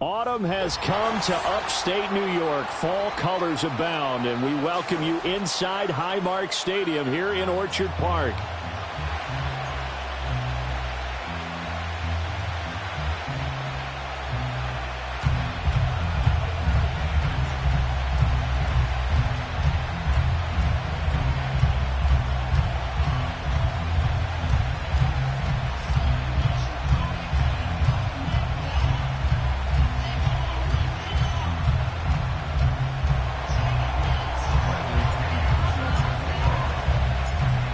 Autumn has come to upstate New York. Fall colors abound, and we welcome you inside Highmark Stadium here in Orchard Park.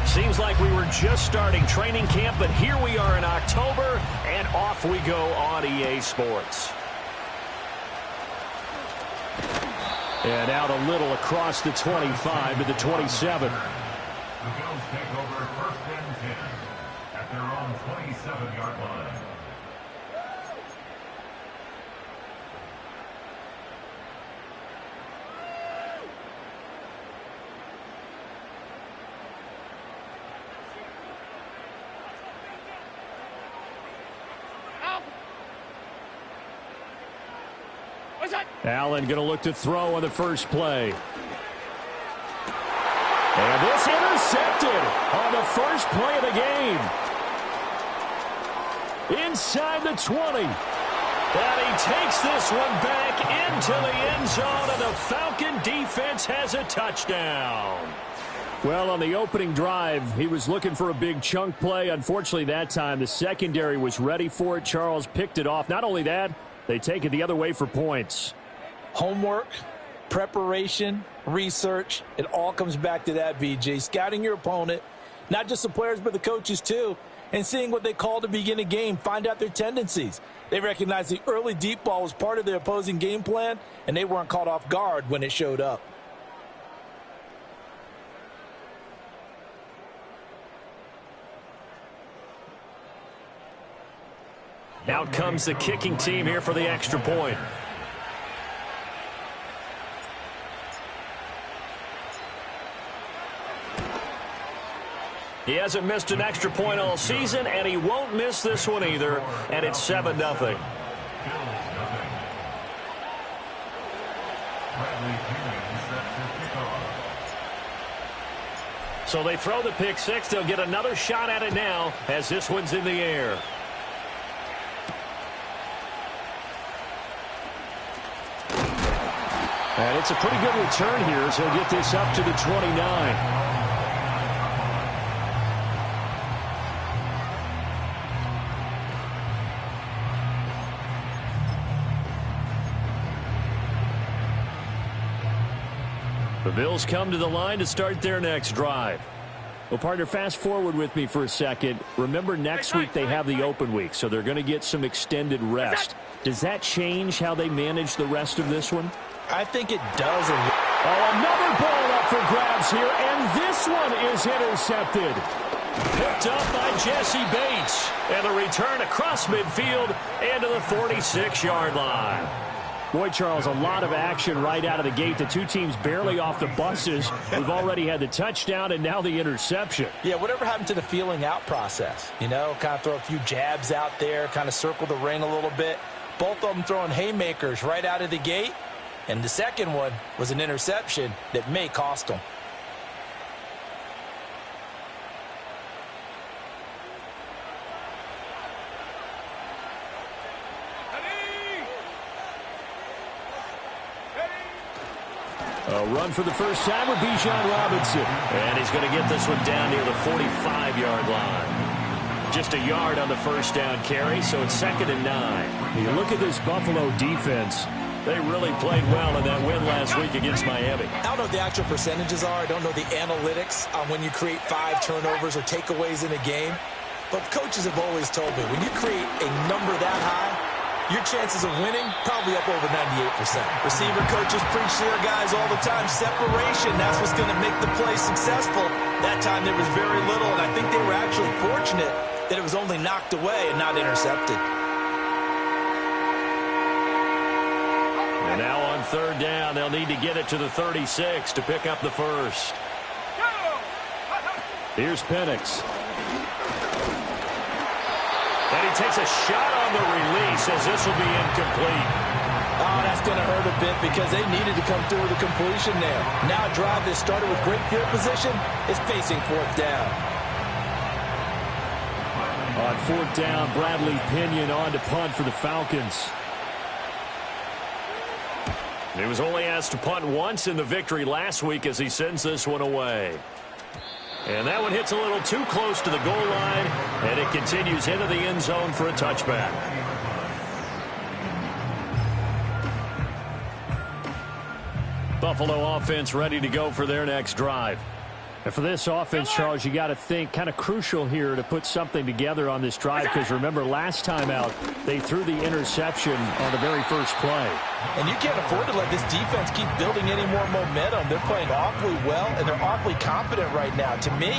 Seems like we were just starting training camp, but here we are in October, and off we go on EA Sports. And out a little across the 25 to the 27. The Bills take over 1st and 10 at their own 27-yard line. Allen going to look to throw on the first play. And this intercepted on the first play of the game. Inside the 20. And he takes this one back into the end zone, and the Falcon defense has a touchdown. Well, on the opening drive, he was looking for a big chunk play. Unfortunately, that time, the secondary was ready for it. Charles picked it off. Not only that, they take it the other way for points. Homework, preparation, research, it all comes back to that, VJ. Scouting your opponent, not just the players but the coaches too, and seeing what they call to begin a game, find out their tendencies. They recognize the early deep ball was part of their opposing game plan, and they weren't caught off guard when it showed up. Out comes the kicking team here for the extra point. He hasn't missed an extra point all season, and he won't miss this one either, and it's 7-0. So they throw the pick six. They'll get another shot at it now as this one's in the air. And it's a pretty good return here as he'll get this up to the 29. The Bills come to the line to start their next drive. Well, partner, fast forward with me for a second. Remember, next week they have the open week, so they're going to get some extended rest. Does that change how they manage the rest of this one? I think it does. Oh, another ball up for grabs here, and this one is intercepted. Picked up by Jesse Bates. And the return across midfield and to the 46-yard line. Boy, Charles, a lot of action right out of the gate. The two teams barely off the buses. We've already had the touchdown and now the interception. Yeah, whatever happened to the feeling out process? You know, kind of throw a few jabs out there, kind of circle the ring a little bit. Both of them throwing haymakers right out of the gate. And the second one was an interception that may cost them. A run for the first time with Bijan Robinson. And he's going to get this one down near the 45-yard line. Just a yard on the first down carry, so it's 2nd and 9. You look at this Buffalo defense. They really played well in that win last week against Miami. I don't know what the actual percentages are. I don't know the analytics on when you create 5 turnovers or takeaways in a game. But coaches have always told me, when you create a number that high, your chances of winning probably up over 98%. Receiver coaches preach to their guys all the time. Separation, that's what's going to make the play successful. That time there was very little, and I think they were actually fortunate that it was only knocked away and not intercepted. And now on 3rd down, they'll need to get it to the 36 to pick up the first. Here's Penix. And he takes a shot on the release as this will be incomplete. Oh, that's going to hurt a bit because they needed to come through with a completion there. Now a drive that started with great field position is facing fourth down. On fourth down, Bradley Pinion on to punt for the Falcons. He was only asked to punt once in the victory last week as he sends this one away. And that one hits a little too close to the goal line, and it continues into the end zone for a touchback. Buffalo offense ready to go for their next drive. And for this offense, Charles, you got to think kind of crucial here to put something together on this drive because remember last time out they threw the interception on the very first play. And you can't afford to let this defense keep building any more momentum. They're playing awfully well and they're awfully confident right now. To me,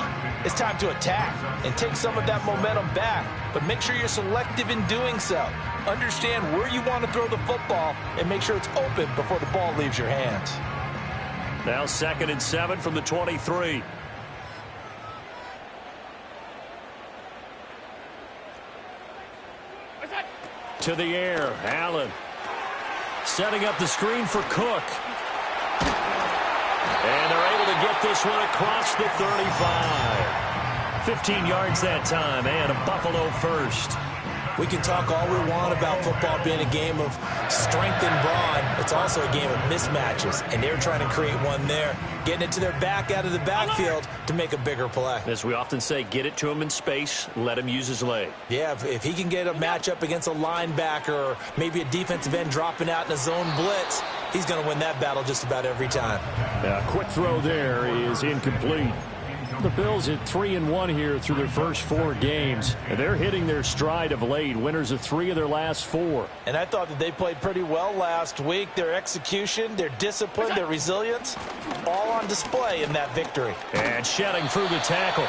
it's time to attack and take some of that momentum back, but make sure you're selective in doing so. Understand where you want to throw the football and make sure it's open before the ball leaves your hands. Now 2nd and 7 from the 23. To the air, Allen. Setting up the screen for Cook. And they're able to get this one across the 35. 15 yards that time, and a Buffalo first. We can talk all we want about football being a game of strength and brawn. It's also a game of mismatches, and they're trying to create one there, getting it to their back out of the backfield to make a bigger play. As we often say, get it to him in space, let him use his leg. Yeah, if he can get a matchup against a linebacker or maybe a defensive end dropping out in a zone blitz, he's going to win that battle just about every time. Quick throw there is incomplete. The Bills at 3-1 here through their first 4 games. And they're hitting their stride of late. Winners of 3 of their last 4. And I thought that they played pretty well last week. Their execution, their discipline, their resilience, all on display in that victory. And shedding through the tackle.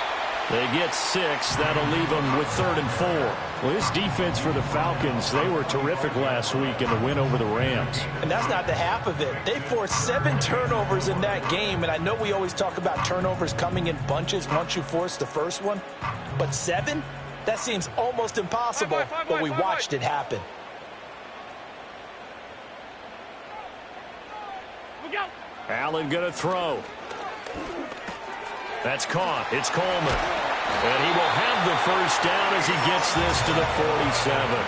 They get 6. That'll leave them with 3rd and 4. Well, this defense for the Falcons, they were terrific last week in the win over the Rams. And that's not the half of it. They forced 7 turnovers in that game. And I know we always talk about turnovers coming in bunches once you force the first one. But 7? That seems almost impossible, but we watched it happen. Allen going to throw. That's caught. It's Coleman. And he will have the first down as he gets this to the 47.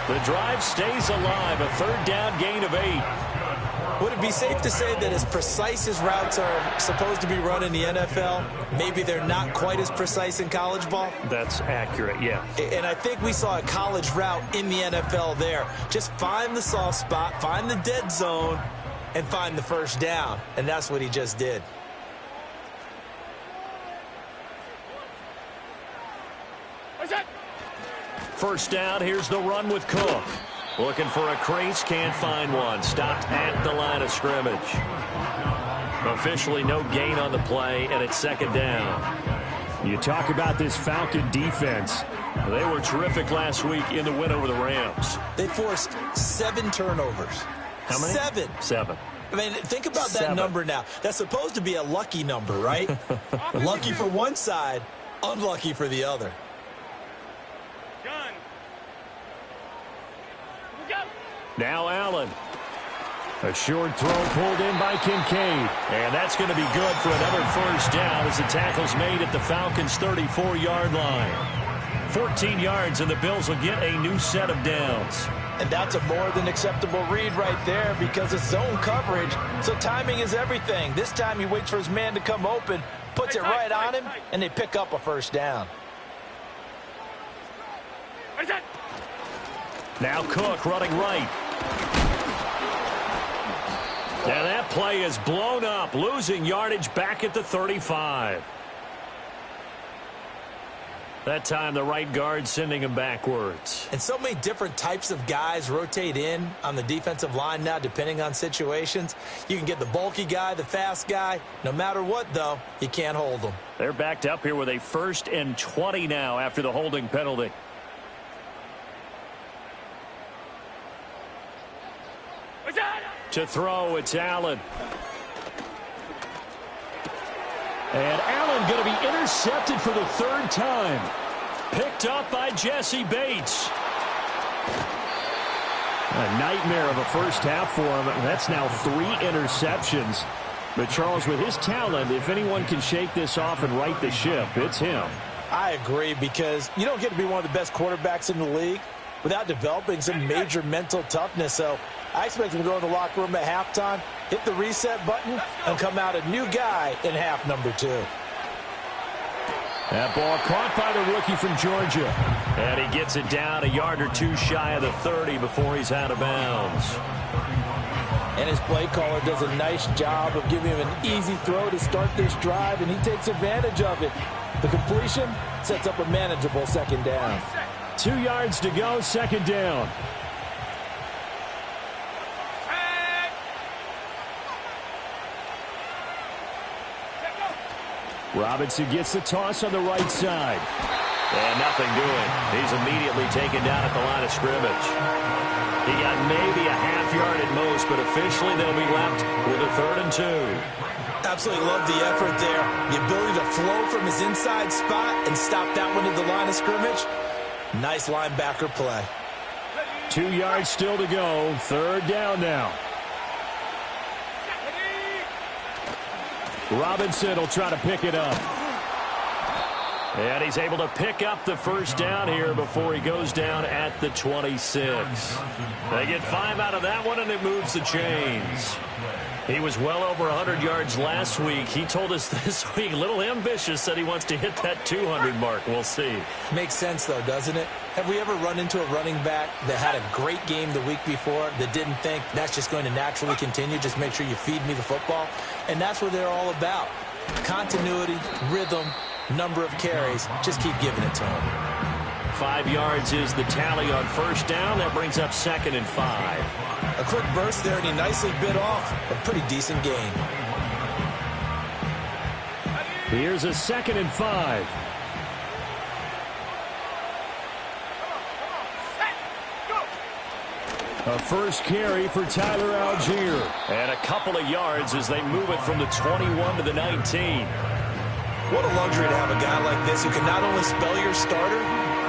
The drive stays alive. A 3rd down gain of 8. Would it be safe to say that as precise as routes are supposed to be run in the NFL, maybe they're not quite as precise in college ball? That's accurate, yeah. And I think we saw a college route in the NFL there. Just find the soft spot, find the dead zone, and find the first down. And that's what he just did. First down, here's the run with Cook. Looking for a crease, can't find one. Stopped at the line of scrimmage. Officially no gain on the play, and it's 2nd down. You talk about this Falcon defense. They were terrific last week in the win over the Rams. They forced 7 turnovers. How many? 7. 7. I mean, think about that 7. number now. That's supposed to be a lucky number, right? Lucky for one side, unlucky for the other. Now Allen. A short throw pulled in by Kincaid. And that's going to be good for another first down as the tackle's made at the Falcons' 34-yard line. 14 yards, and the Bills will get a new set of downs. And that's a more than acceptable read right there because it's zone coverage, so timing is everything. This time he waits for his man to come open, puts it right on him, and they pick up a first down. Now Cook running right. Now that play is blown up, losing yardage back at the 35. That time the right guard sending him backwards. And so many different types of guys rotate in on the defensive line now depending on situations. You can get the bulky guy, the fast guy. No matter what, though, you can't hold them. They're backed up here with a 1st and 20 now after the holding penalty. To throw, it's Allen. And Allen going to be intercepted for the 3rd time. Picked up by Jesse Bates. A nightmare of a first half for him. That's now 3 interceptions. But, Charles, with his talent, if anyone can shake this off and right the ship, it's him. I agree, because you don't get to be one of the best quarterbacks in the league without developing some major mental toughness. So I expect him to go in the locker room at halftime, hit the reset button, and come out a new guy in half number 2. That ball caught by the rookie from Georgia. And he gets it down a yard or 2 shy of the 30 before he's out of bounds. And his play caller does a nice job of giving him an easy throw to start this drive, and he takes advantage of it. The completion sets up a manageable second down. 2 yards to go, second down. Robinson gets the toss on the right side. And nothing doing. He's immediately taken down at the line of scrimmage. He got maybe a half yard at most, but officially they'll be left with a 3rd and 2. Absolutely love the effort there. The ability to flow from his inside spot and stop that one at the line of scrimmage. Nice linebacker play. 2 yards still to go. 3rd down now. Robinson will try to pick it up. And he's able to pick up the first down here before he goes down at the 26. They get 5 out of that one, and it moves the chains. He was well over 100 yards last week. He told us this week, a little ambitious, said he wants to hit that 200 mark. We'll see. Makes sense, though, doesn't it? Have we ever run into a running back that had a great game the week before that didn't think that's just going to naturally continue? Just make sure you feed me the football. And that's what they're all about. Continuity, rhythm, number of carries. Just keep giving it to him. 5 yards is the tally on first down. That brings up 2nd and 5. A quick burst there, and he nicely bit off a pretty decent gain. Here's a 2nd and 5. A first carry for Tyler Algier. And a couple of yards as they move it from the 21 to the 19. What a luxury to have a guy like this who can not only spell your starter,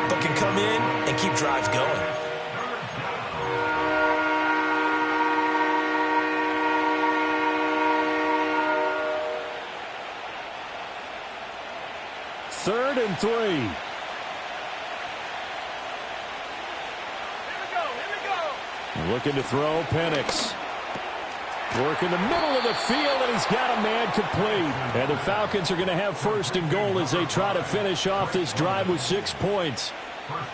but can come in and keep drives going. Third and 3. Looking to throw, Penix. Work in the middle of the field, and he's got a man complete. And the Falcons are going to have 1st and goal as they try to finish off this drive with 6 points.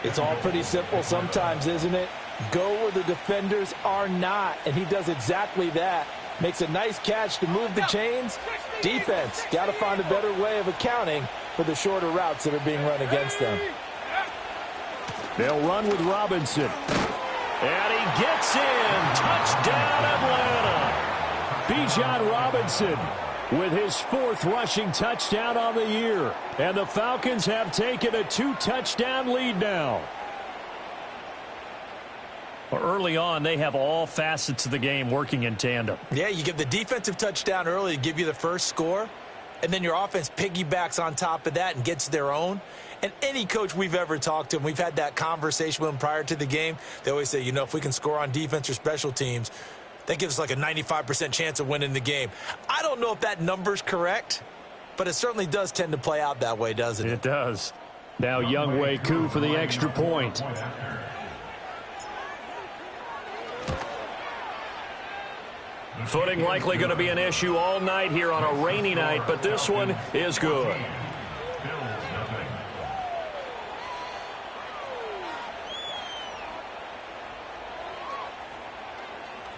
It's all pretty simple sometimes, isn't it? Go where the defenders are not, and he does exactly that. Makes a nice catch to move the chains. Defense, got to find a better way of accounting for the shorter routes that are being run against them. They'll run with Robinson. And he gets in. Touchdown, Atlanta. Bijan Robinson with his 4th rushing touchdown on the year. And the Falcons have taken a 2-touchdown lead now. Well, early on, they have all facets of the game working in tandem. Yeah, you get the defensive touchdown early to give you the first score, and then your offense piggybacks on top of that and gets their own. And any coach we've ever talked to, and we've had that conversation with them prior to the game, they always say, you know, if we can score on defense or special teams, that gives us like a 95% chance of winning the game. I don't know if that number's correct, but it certainly does tend to play out that way, doesn't it? It does. Now Younghoe Koo for the extra point. Footing likely going to be an issue all night here on a rainy night, but this one is good.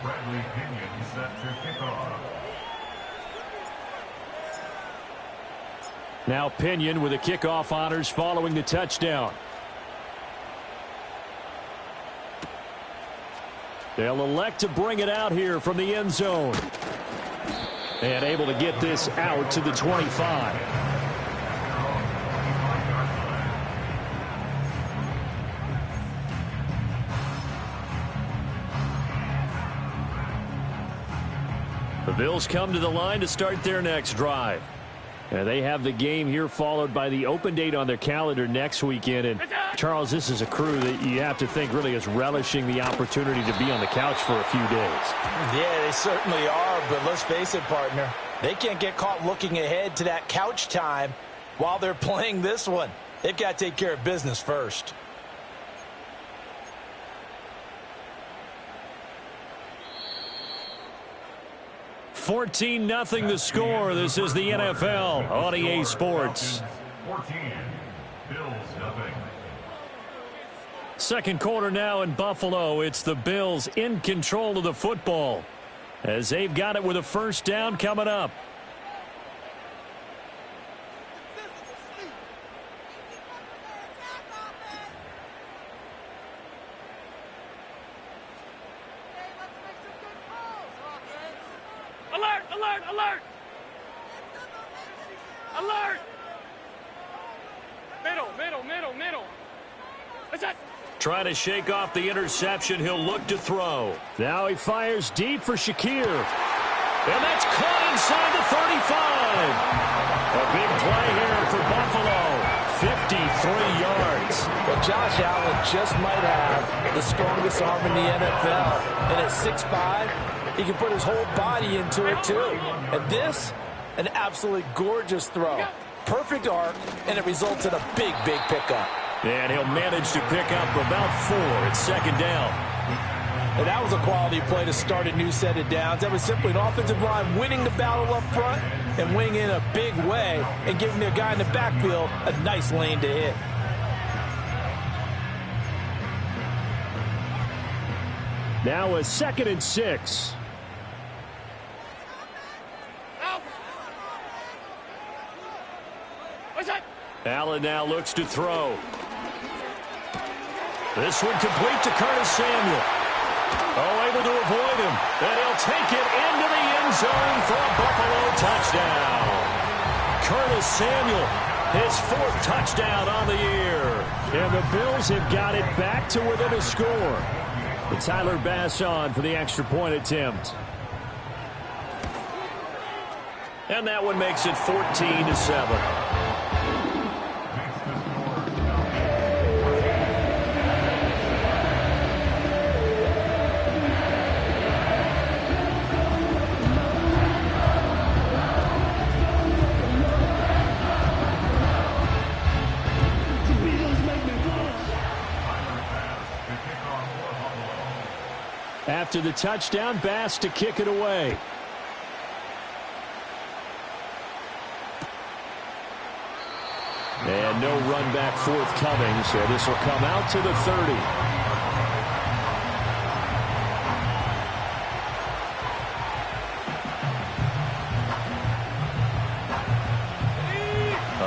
Bradley Pinion set to kickoff. Now Pinion with the kickoff honors following the touchdown. They'll elect to bring it out here from the end zone. And able to get this out to the 25. The Bills come to the line to start their next drive. They have the game here followed by the open date on their calendar next weekend. And, Charles, this is a crew that you have to think really is relishing the opportunity to be on the couch for a few days. Yeah, they certainly are, but let's face it, partner. They can't get caught looking ahead to that couch time while they're playing this one. They've got to take care of business first. $14-0 the score. This is the NFL on EA Sports. 14, Bills nothing. Second quarter now in Buffalo. It's the Bills in control of the football as they've got it with a first down coming up. Alert! Alert! Alert! Alert! Middle. What's that? Trying to shake off the interception. He'll look to throw. Now he fires deep for Shakir. And that's caught inside the 35. A big play here for Buffalo. 53 yards. Well, Josh Allen just might have the strongest arm in the NFL. And at 6'5", he can put his whole body into it, too. And this, an absolutely gorgeous throw. Perfect arc, and it results in a big pickup. And he'll manage to pick up about 4 at second down. And that was a quality play to start a new set of downs. That was simply an offensive line winning the battle up front and winning in a big way and giving their guy in the backfield a nice lane to hit. Now a 2nd and 6. Allen now looks to throw. This one complete to Curtis Samuel. Able to avoid him. And he'll take it into the end zone for a Buffalo touchdown. Curtis Samuel, his 4th touchdown on the year. And the Bills have got it back to within a score. But Tyler Bass on for the extra point attempt. And that one makes it 14-7. After the touchdown, Bass to kick it away. And no run back forthcoming, so this will come out to the 30.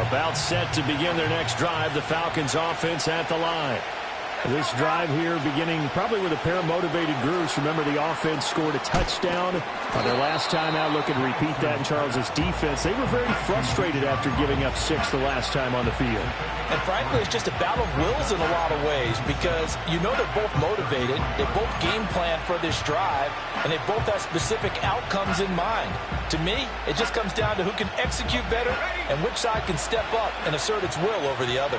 About set to begin their next drive, the Falcons offense at the line. This drive here beginning probably with a pair of motivated groups. Remember, the offense scored a touchdown on their last time out. Looking to repeat that in Charles's defense. They were very frustrated after giving up 6 the last time on the field. And frankly, it's just a battle of wills in a lot of ways because you know they're both motivated. They both game plan for this drive, and they both have specific outcomes in mind. To me, it just comes down to who can execute better and which side can step up and assert its will over the other.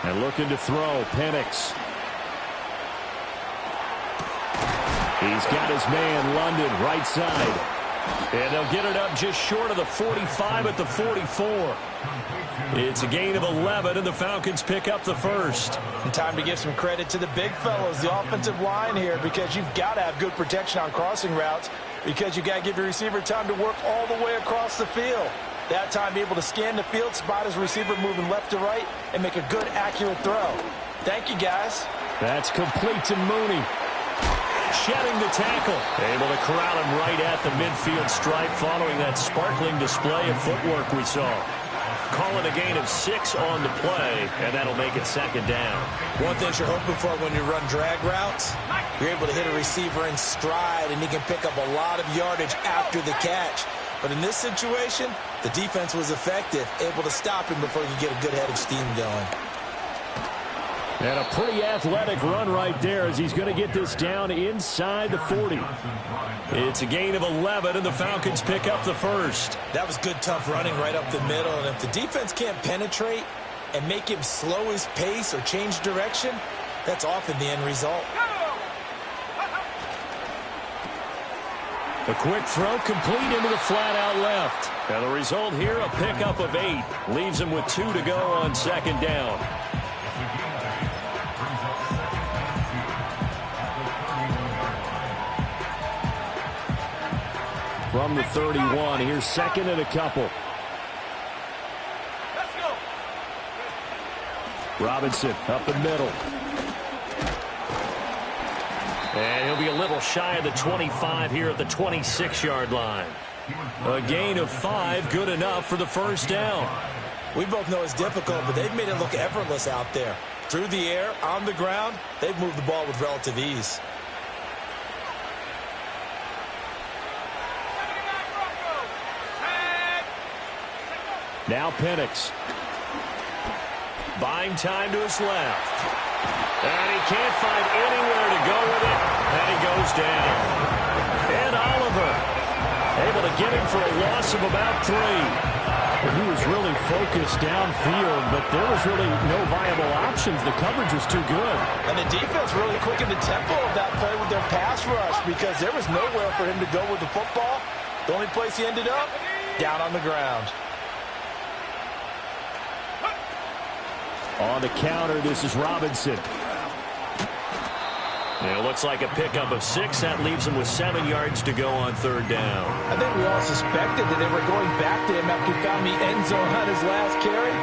And looking to throw, Penix. He's got his man, London, right side. And they'll get it up just short of the 45 at the 44. It's a gain of 11, and the Falcons pick up the first. And time to give some credit to the big fellows, the offensive line here, because you've got to have good protection on crossing routes because you've got to give your receiver time to work all the way across the field. That time, be able to scan the field, spot his receiver moving left to right, and make a good, accurate throw. Thank you, guys. That's complete to Mooney. Shedding the tackle. Able to corral him right at the midfield stripe following that sparkling display of footwork we saw. Calling a gain of 6 on the play, and that'll make it second down. One thing you're hoping for when you run drag routes, you're able to hit a receiver in stride, and he can pick up a lot of yardage after the catch. But in this situation, the defense was effective, able to stop him before he could get a good head of steam going. And a pretty athletic run right there as he's going to get this down inside the 40. It's a gain of 11, and the Falcons pick up the first. That was good, tough running right up the middle. And if the defense can't penetrate and make him slow his pace or change direction, that's often the end result. A quick throw complete into the flat out left. And the result here, a pickup of 8. Leaves him with 2 to go on second down. From the 31, here's second and a couple. Let's go. Robinson up the middle. And he'll be a little shy of the 25 here at the 26-yard line. A gain of 5, good enough for the first down. We both know it's difficult, but they've made it look effortless out there. Through the air, on the ground, they've moved the ball with relative ease. Now Penix. Buying time to his left. And he can't find anywhere to go with it. And he goes down. And Oliver able to get him for a loss of about 3. He was really focused downfield, but there was really no viable options. The coverage was too good. And the defense really quickened the tempo of that play with their pass rush because there was nowhere for him to go with the football. The only place he ended up, down on the ground. On the counter, this is Robinson. And it looks like a pickup of 6. That leaves him with 7 yards to go on third down. I think we all suspected that they were going back to him after he found the end zone on his last carry.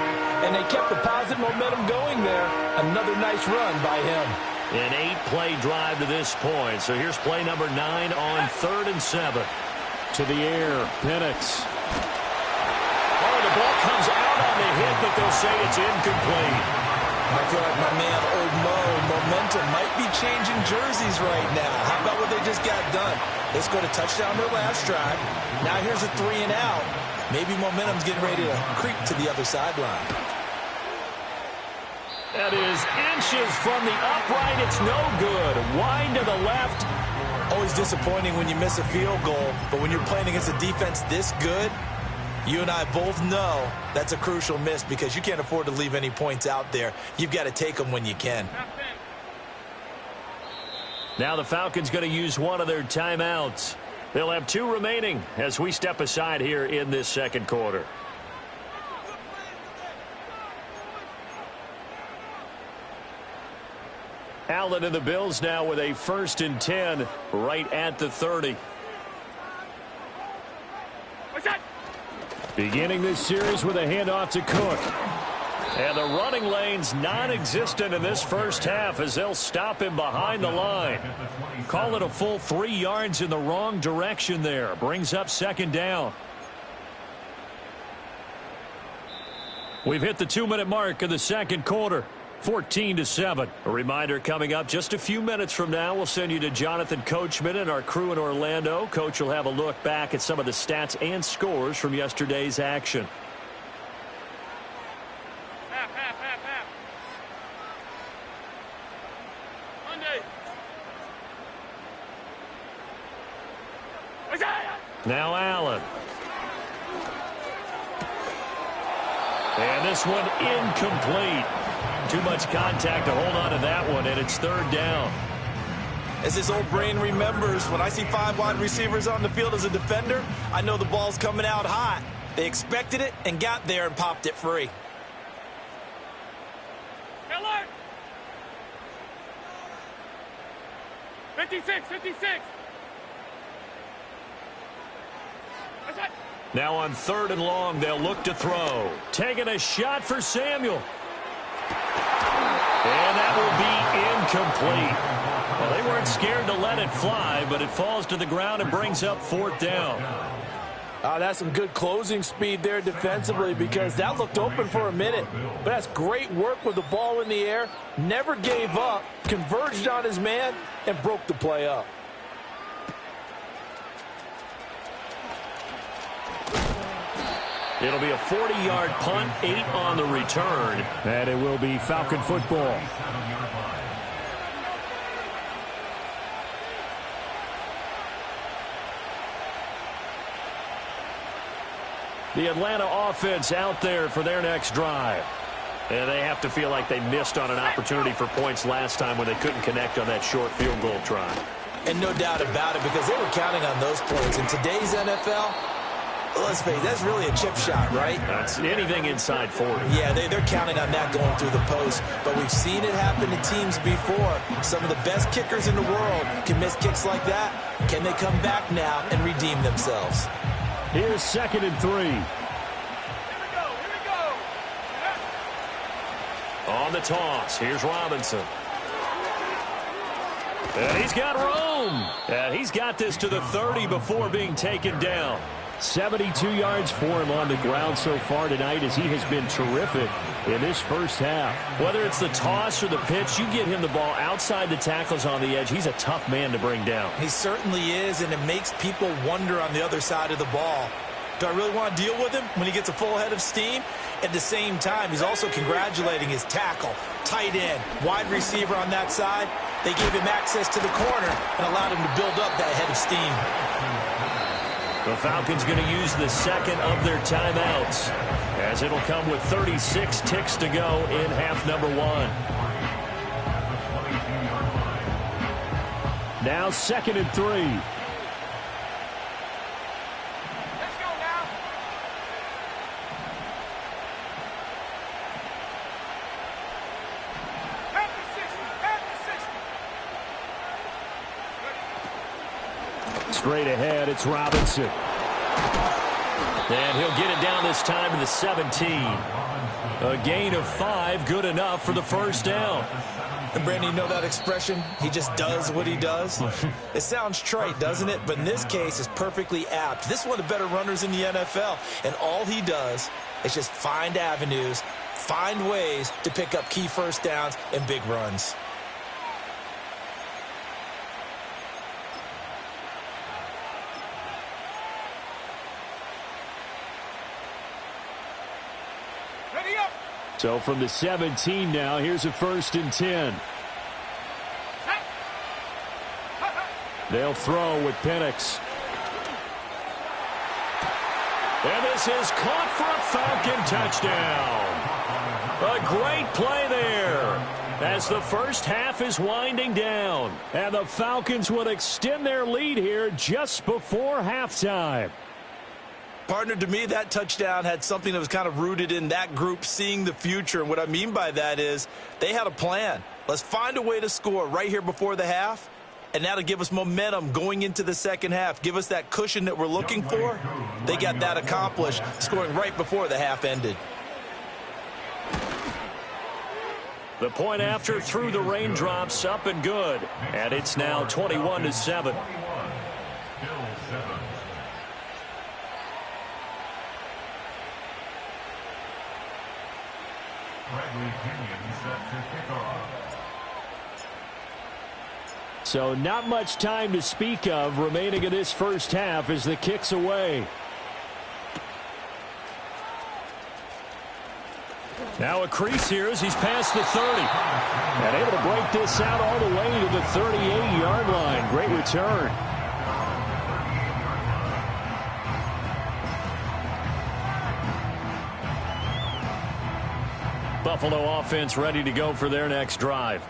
And they kept the positive momentum going there. Another nice run by him. An 8-play drive to this point. So here's play number 9 on 3rd and 7. To the air, Penix. Oh, the ball comes out on the hit, but they'll say it's incomplete. I feel like my man, Old Mo, momentum might be changing jerseys right now. How about what they just got done? They scored a touchdown their last drive. Now here's a 3 and out. Maybe momentum's getting ready to creep to the other sideline. That is inches from the upright. It's no good. Wide to the left. Always disappointing when you miss a field goal, but when you're playing against a defense this good, you and I both know that's a crucial miss because you can't afford to leave any points out there. You've got to take them when you can. Now the Falcons going to use one of their timeouts. They'll have 2 remaining as we step aside here in this second quarter. Allen and the Bills now with a 1st and 10 right at the 30. What's that? Beginning this series with a handoff to Cook. And the running lane's non-existent in this first half as they'll stop him behind the line. Call it a full 3 yards in the wrong direction there. Brings up second down. We've hit the 2-minute mark of the second quarter. 14-7. A reminder coming up just a few minutes from now. We'll send you to Jonathan Coachman and our crew in Orlando. Coach will have a look back at some of the stats and scores from yesterday's action. Half. Monday. What's that? Now Allen. And this one incomplete. Too much contact to hold on to that one, and it's 3rd down. As his old brain remembers, when I see 5 wide receivers on the field as a defender, I know the ball's coming out hot. They expected it and got there and popped it free. Alert! 56. What's that? Now on 3rd and long, they'll look to throw. Taking a shot for Samuel. And that will be incomplete. Well, they weren't scared to let it fly, but it falls to the ground and brings up 4th down. That's some good closing speed there defensively because that looked open for a minute. But that's great work with the ball in the air. Never gave up, converged on his man, and broke the play up. It'll be a 40-yard punt, 8 on the return. And it will be Falcon football. The Atlanta offense out there for their next drive. And they have to feel like they missed on an opportunity for points last time when they couldn't connect on that short field goal try. And no doubt about it, because they were counting on those points. In today's NFL, let's face it, that's really a chip shot, right? That's anything inside 40. Yeah, they're counting on that going through the post. But we've seen it happen to teams before. Some of the best kickers in the world can miss kicks like that. Can they come back now and redeem themselves? Here's 2nd and 3. Here we go. On the toss, here's Robinson. And he's got room. And he's got this to the 30 before being taken down. 72 yards for him on the ground so far tonight as he has been terrific in this first half. Whether it's the toss or the pitch, you get him the ball outside the tackles on the edge. He's a tough man to bring down. He certainly is, and it makes people wonder on the other side of the ball. Do I really want to deal with him when he gets a full head of steam? At the same time, he's also congratulating his tackle, tight end, wide receiver on that side. They gave him access to the corner and allowed him to build up that head of steam. The Falcons going to use the second of their timeouts, as it'll come with 36 ticks to go in half number 1. Now 2nd and 3. Let's go now. Half the 60. Straight ahead, it's Robinson. And he'll get it down this time to the 17. A gain of 5, good enough for the first down. And Brandon, you know that expression? He just does what he does? It sounds trite, doesn't it? But in this case, it's perfectly apt. This is one of the better runners in the NFL. And all he does is just find avenues, find ways to pick up key first downs and big runs. Ready up. So from the 17 now, here's a 1st and 10. They'll throw with Penix. And this is caught for a Falcon touchdown. A great play there as the first half is winding down. And the Falcons will extend their lead here just before halftime. Partner, to me, that touchdown had something that was kind of rooted in that group seeing the future. And what I mean by that is they had a plan. Let's find a way to score right here before the half. And that'll give us momentum going into the second half. Give us that cushion that we're looking for. They got that accomplished, scoring right before the half ended. The point after through the raindrops, up and good. And it's now 21-7. Bradley Pinion set to kick off. So not much time to speak of remaining in this first half as the kick's away. Now a crease here as he's past the 30. And able to break this out all the way to the 38-yard line. Great return. Buffalo offense ready to go for their next drive.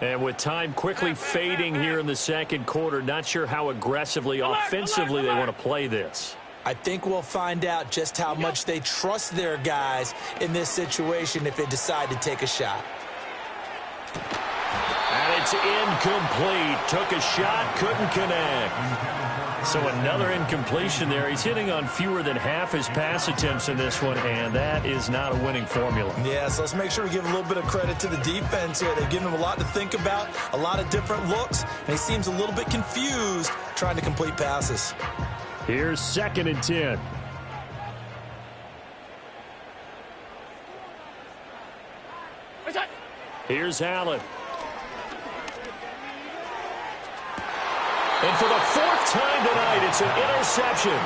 And with time quickly fading here in the second quarter, not sure how aggressively, offensively they want to play this. I think we'll find out just how much they trust their guys in this situation if they decide to take a shot. And it's incomplete. Took a shot, couldn't connect. So another incompletion there. He's hitting on fewer than half his pass attempts in this one, and that is not a winning formula. Yeah, so let's make sure we give a little bit of credit to the defense here. They've given him a lot to think about, a lot of different looks, and he seems a little bit confused trying to complete passes. Here's 2nd and 10. Here's Allen. And for the 4th time tonight, it's an interception.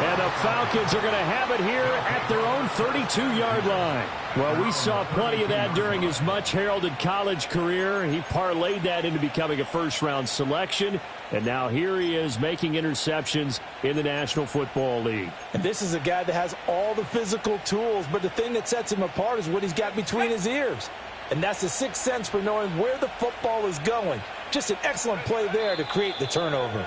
And the Falcons are going to have it here at their own 32-yard line. Well, we saw plenty of that during his much-heralded college career. He parlayed that into becoming a first-round selection. And now here he is making interceptions in the National Football League. And this is a guy that has all the physical tools, but the thing that sets him apart is what he's got between his ears. And that's the sixth sense for knowing where the football is going. Just an excellent play there to create the turnover.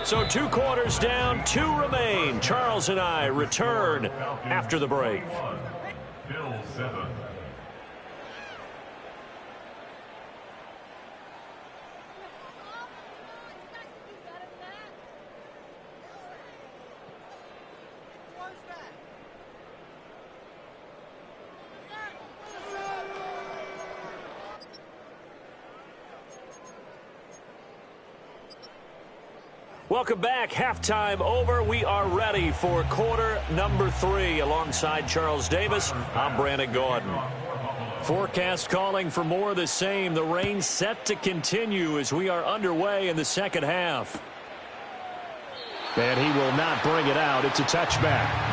So 2 quarters down, 2 remain. Charles and I return after the break. Bill 7. Welcome back. Halftime over. We are ready for quarter number 3. Alongside Charles Davis, I'm Brandon Gordon. Forecast calling for more of the same. The rain set to continue as we are underway in the second half. And he will not bring it out. It's a touchback.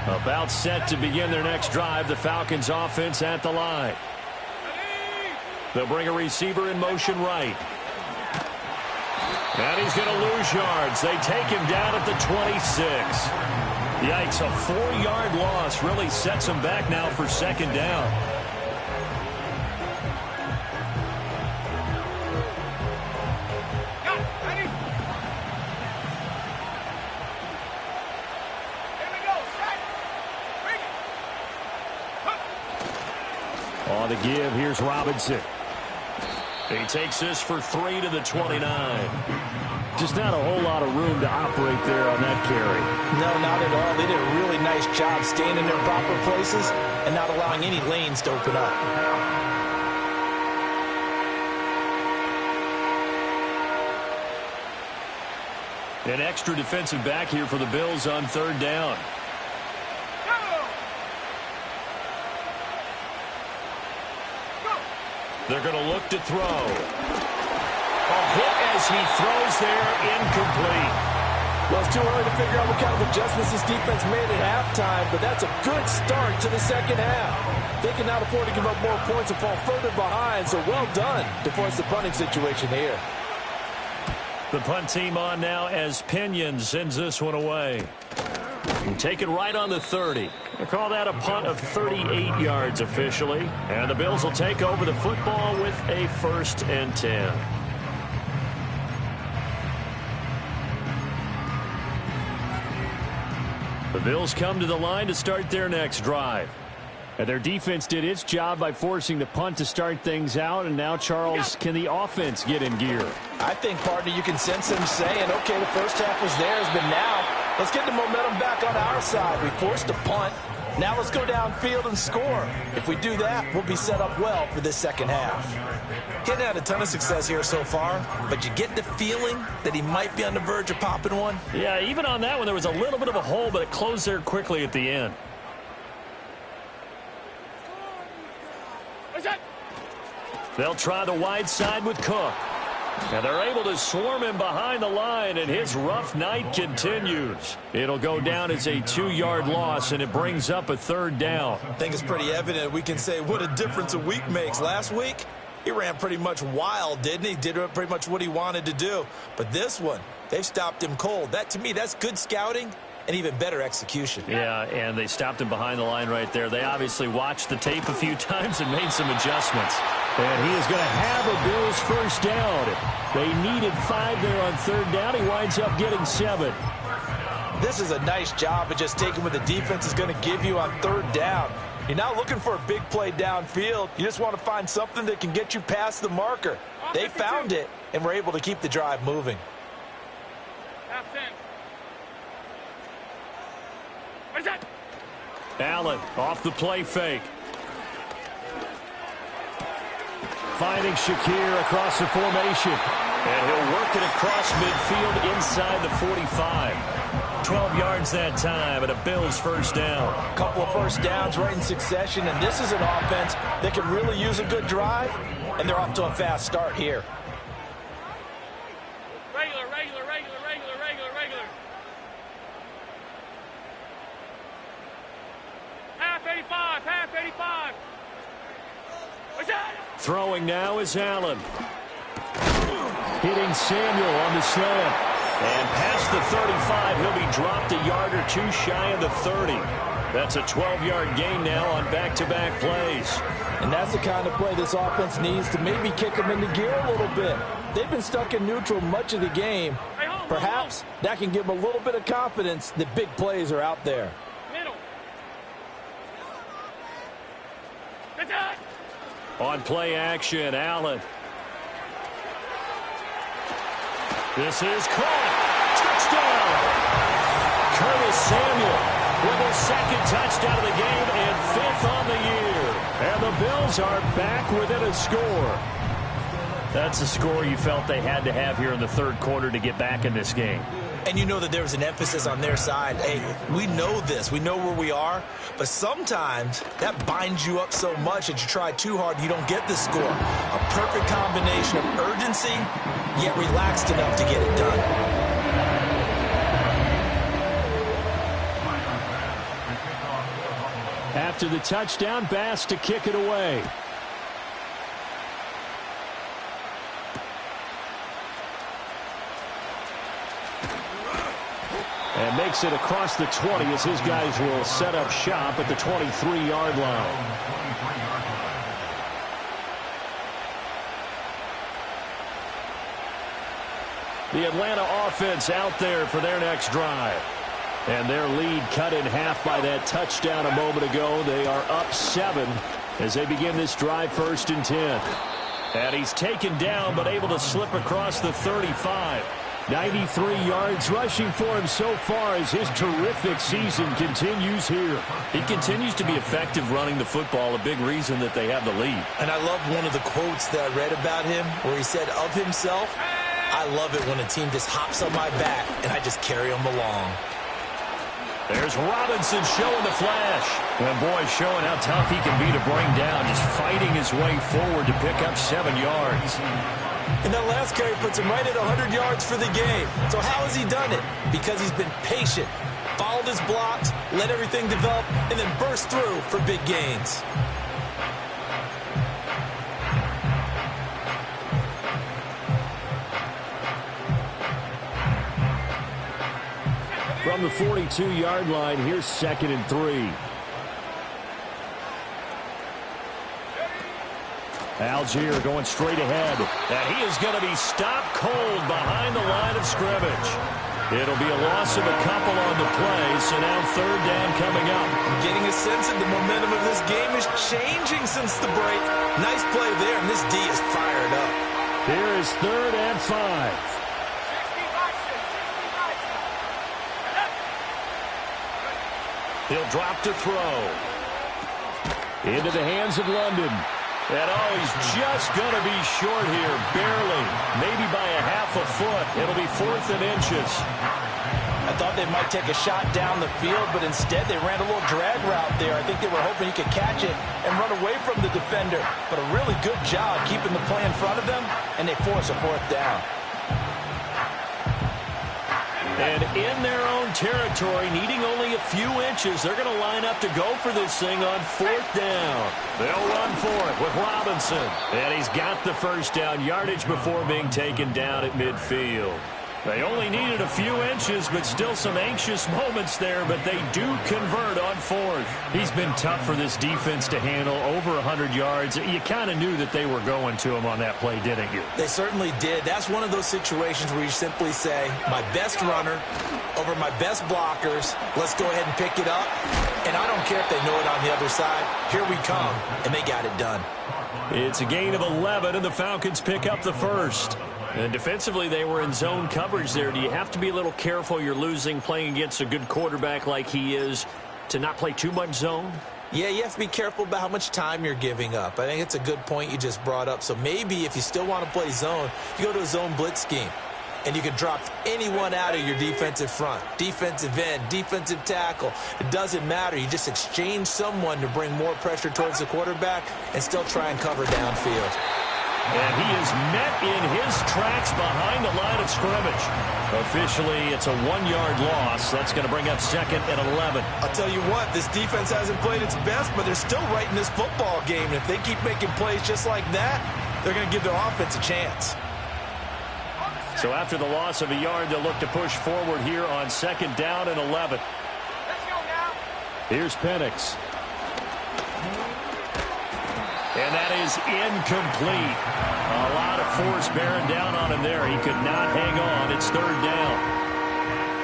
About set to begin their next drive. The Falcons offense at the line. They'll bring a receiver in motion right. And he's going to lose yards. They take him down at the 26. Yikes, a 4-yard loss really sets him back now for second down. On the give, here's Robinson. He takes this for 3 to the 29. Just not a whole lot of room to operate there on that carry. No, not at all. They did a really nice job staying in their proper places and not allowing any lanes to open up. An extra defensive back here for the Bills on third down. They're going to look to throw. A hit as he throws there, incomplete. Well, it's too early to figure out what kind of adjustments this defense made at halftime, but that's a good start to the second half. They cannot afford to give up more points and fall further behind, so well done to force the punting situation here. The punt team on now as Pinion sends this one away. Taken right on the 30. They call that a punt of 38 yards officially. And the Bills will take over the football with a 1st and 10. The Bills come to the line to start their next drive. And their defense did its job by forcing the punt to start things out. And now, Charles, can the offense get in gear? I think, partner, you can sense them saying, okay, the first half was theirs, but now let's get the momentum back on our side. We forced a punt. Now let's go downfield and score. If we do that, we'll be set up well for this second half. He hasn't had a ton of success here so far, but you get the feeling that he might be on the verge of popping one. Yeah, even on that one, there was a little bit of a hole, but it closed there quickly at the end. They'll try the wide side with Cook. And they're able to swarm him behind the line, and his rough night continues. It'll go down as a 2-yard loss, and it brings up a 3rd down. I think it's pretty evident. We can say what a difference a week makes. Last week, he ran pretty much wild, didn't he? Did pretty much what he wanted to do. But this one, they've stopped him cold. That, to me, that's good scouting and even better execution. Yeah, and they stopped him behind the line right there. They obviously watched the tape a few times and made some adjustments. And he is going to have a Bills 1st down. They needed 5 there on 3rd down. He winds up getting 7. This is a nice job of just taking what the defense is going to give you on 3rd down. You're not looking for a big play downfield. You just want to find something that can get you past the marker. They found it and were able to keep the drive moving. Allen off the play fake. Finding Shakir across the formation. And he'll work it across midfield inside the 45. 12 yards that time, and a Bills first down. A couple of first downs right in succession, and this is an offense that can really use a good drive, and they're off to a fast start here. Regular, regular, regular, regular, regular, regular. Half 85, half 85. What's that? Throwing now is Allen. Hitting Samuel on the slant. And past the 35, he'll be dropped a yard or two shy of the 30. That's a 12-yard gain now on back-to-back plays. And that's the kind of play this offense needs to maybe kick them into gear a little bit. They've been stuck in neutral much of the game. Perhaps that can give them a little bit of confidence that big plays are out there. Middle. That's it. On play action, Allen. This is caught. Touchdown. Curtis Samuel with his second touchdown of the game and 5th on the year. And the Bills are back within a score. That's a score you felt they had to have here in the third quarter to get back in this game. And you know that there was an emphasis on their side. Hey, we know this. We know where we are. But sometimes that binds you up so much that you try too hard, you don't get the score. A perfect combination of urgency, yet relaxed enough to get it done. After the touchdown, Bass to kick it away. And makes it across the 20 as his guys will set up shop at the 23-yard line. The Atlanta offense out there for their next drive. And their lead cut in half by that touchdown a moment ago. They are up 7 as they begin this drive 1st and 10. And he's taken down but able to slip across the 35. 93 yards rushing for him so far as his terrific season continues here. He continues to be effective running the football, a big reason that they have the lead. And I love one of the quotes that I read about him where he said of himself, "I love it when a team just hops on my back and I just carry them along." There's Robinson showing the flash. And boy, showing how tough he can be to bring down, just fighting his way forward to pick up 7 yards. And that last carry puts him right at 100 yards for the game. So how has he done it? Because he's been patient, followed his blocks, let everything develop, and then burst through for big gains. From the 42-yard line, here's 2nd and 3. Algier going straight ahead. And he is going to be stopped cold behind the line of scrimmage. It'll be a loss of a couple on the play, so now 3rd down coming up. I'm getting a sense that the momentum of this game is changing since the break. Nice play there, and this D is fired up. Here is 3rd and 5. He'll drop to throw. Into the hands of London. And oh, he's just going to be short here, barely. Maybe by a half a foot. It'll be 4th and inches. I thought they might take a shot down the field, but instead they ran a little drag route there. I think they were hoping he could catch it and run away from the defender. But a really good job keeping the play in front of them, and they force a 4th down. And in their own territory, needing only a few inches, they're going to line up to go for this thing on 4th down. They'll run for it with Robinson. And he's got the first down yardage before being taken down at midfield. They only needed a few inches, but still some anxious moments there, but they do convert on 4th. He's been tough for this defense to handle, over 100 yards. You kind of knew that they were going to him on that play, didn't you? They certainly did. That's one of those situations where you simply say, my best runner over my best blockers, let's go ahead and pick it up. And I don't care if they know it on the other side. Here we come, and they got it done. It's a gain of 11, and the Falcons pick up the first. And defensively, they were in zone coverage there. Do you have to be a little careful? You're losing, playing against a good quarterback like he is, to not play too much zone? Yeah, you have to be careful about how much time you're giving up. I think it's a good point you just brought up. So maybe if you still want to play zone, you go to a zone blitz scheme. And you can drop anyone out of your defensive front. Defensive end, defensive tackle. It doesn't matter. You just exchange someone to bring more pressure towards the quarterback and still try and cover downfield. And he is met in his tracks behind the line of scrimmage. Officially, it's a 1-yard loss. That's going to bring up 2nd and 11. I'll tell you what, this defense hasn't played its best, but they're still right in this football game. And if they keep making plays just like that, they're going to give their offense a chance. So after the loss of a yard, they'll look to push forward here on 2nd down and 11. Let's go now. Here's Penix. And that is incomplete. A lot of force bearing down on him there. He could not hang on. It's 3rd down.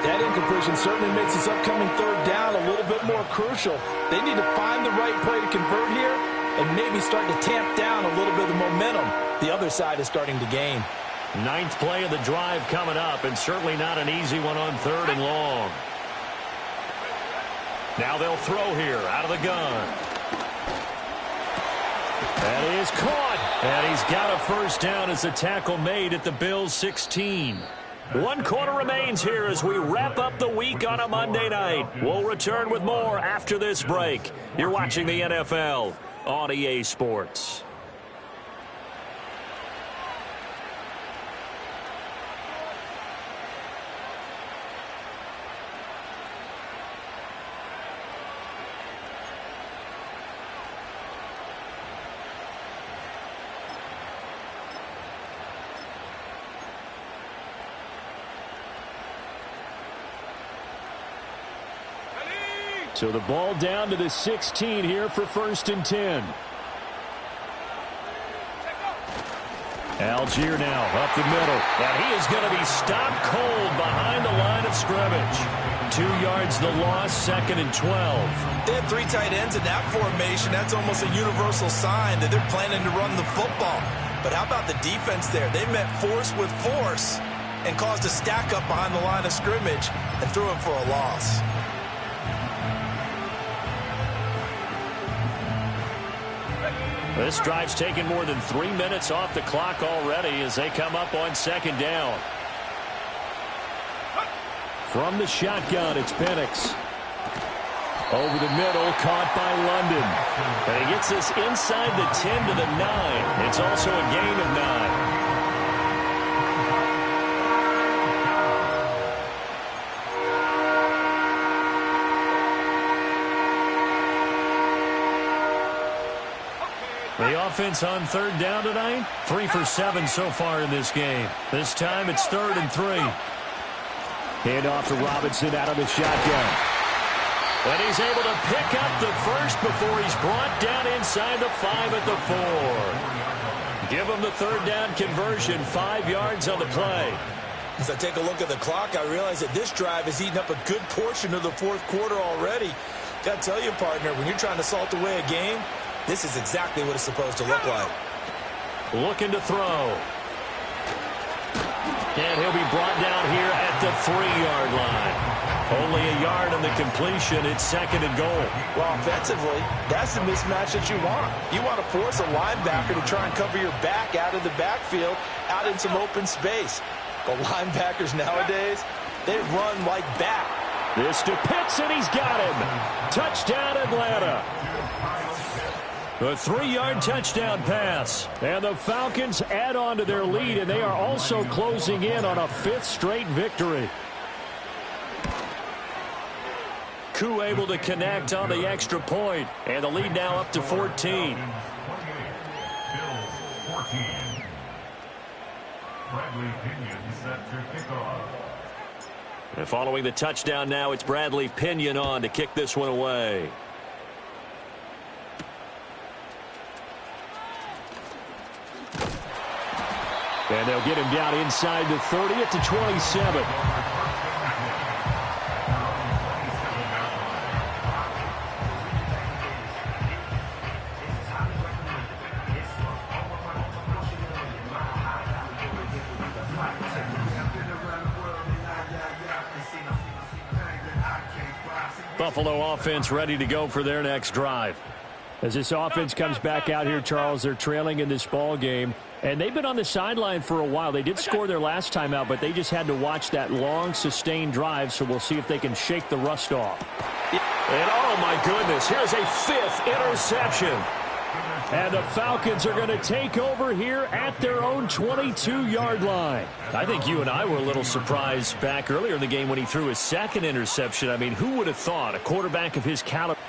That incompletion certainly makes this upcoming 3rd down a little bit more crucial. They need to find the right play to convert here and maybe start to tamp down a little bit of momentum the other side is starting to gain. 9th play of the drive coming up, and certainly not an easy one on 3rd and long. Now they'll throw here out of the gun. That is caught, and he's got a 1st down as the tackle made at the Bills' 16. 1 quarter remains here as we wrap up the week on a Monday night. We'll return with more after this break. You're watching the NFL on EA Sports. So the ball down to the 16 here for 1st and 10. Algier now up the middle. And he is going to be stopped cold behind the line of scrimmage. 2 yards the loss, 2nd and 12. They had 3 tight ends in that formation. That's almost a universal sign that they're planning to run the football. But how about the defense there? They met force with force and caused a stack up behind the line of scrimmage and threw him for a loss. This drive's taken more than 3 minutes off the clock already as they come up on 2nd down. From the shotgun, it's Penix. Over the middle, caught by London. And he gets this inside the 10 to the 9. It's also a gain of 9. The offense on 3rd down tonight, 3 for 7 so far in this game. This time it's 3rd and 3. Hand off to Robinson out of the shotgun. And he's able to pick up the 1st before he's brought down inside the 5 at the 4. Give him the 3rd down conversion, 5 yards on the play. As I take a look at the clock, I realize that this drive has eaten up a good portion of the 4th quarter already. Got to tell you, partner, when you're trying to salt away a game, this is exactly what it's supposed to look like. Looking to throw. And he'll be brought down here at the 3-yard line. Only a yard on the completion. It's 2nd and goal. Well, offensively, that's the mismatch that you want. You want to force a linebacker to try and cover your back out of the backfield, out in some open space. But linebackers nowadays, they run like bat. This to Pitts, and he's got him. Touchdown, Atlanta. A 3-yard touchdown pass. And the Falcons add on to their lead, and they are also closing in on a 5th straight victory. Koo able to connect on the extra point, and the lead now up to 14. 28, Bills 14. Bradley Pinion set to kick off. And following the touchdown now, it's Bradley Pinion on to kick this one away. And they'll get him down inside the 30 at the 27. Buffalo offense ready to go for their next drive. As this offense comes back out here, Charles, they're trailing in this ball game. And they've been on the sideline for a while. They did score their last time out, but they just had to watch that long, sustained drive, so we'll see if they can shake the rust off. And, oh, my goodness, here's a 5th interception. And the Falcons are going to take over here at their own 22-yard line. I think you and I were a little surprised back earlier in the game when he threw his 2nd interception. I mean, who would have thought a quarterback of his caliber?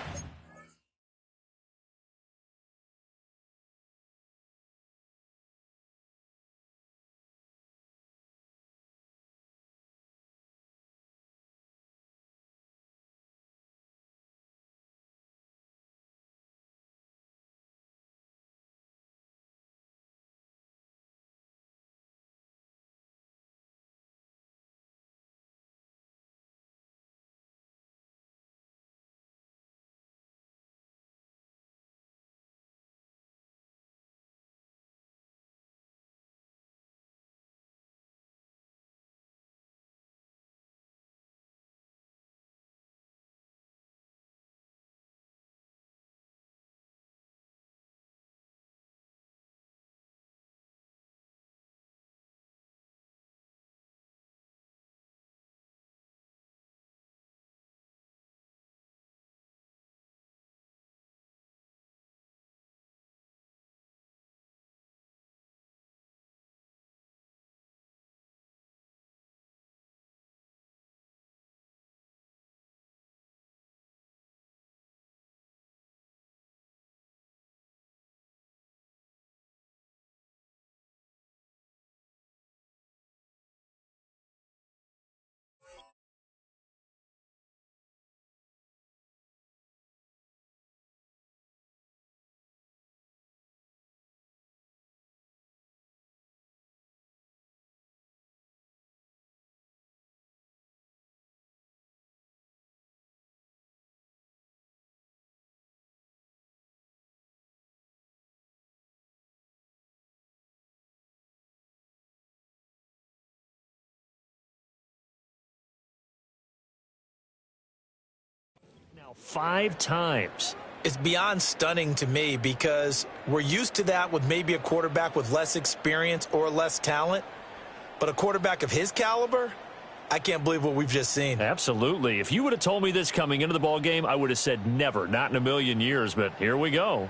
Now 5 times. It's beyond stunning to me because we're used to that with maybe a quarterback with less experience or less talent. But a quarterback of his caliber, I can't believe what we've just seen. Absolutely. If you would have told me this coming into the ball game, I would have said never, not in a million years. But here we go.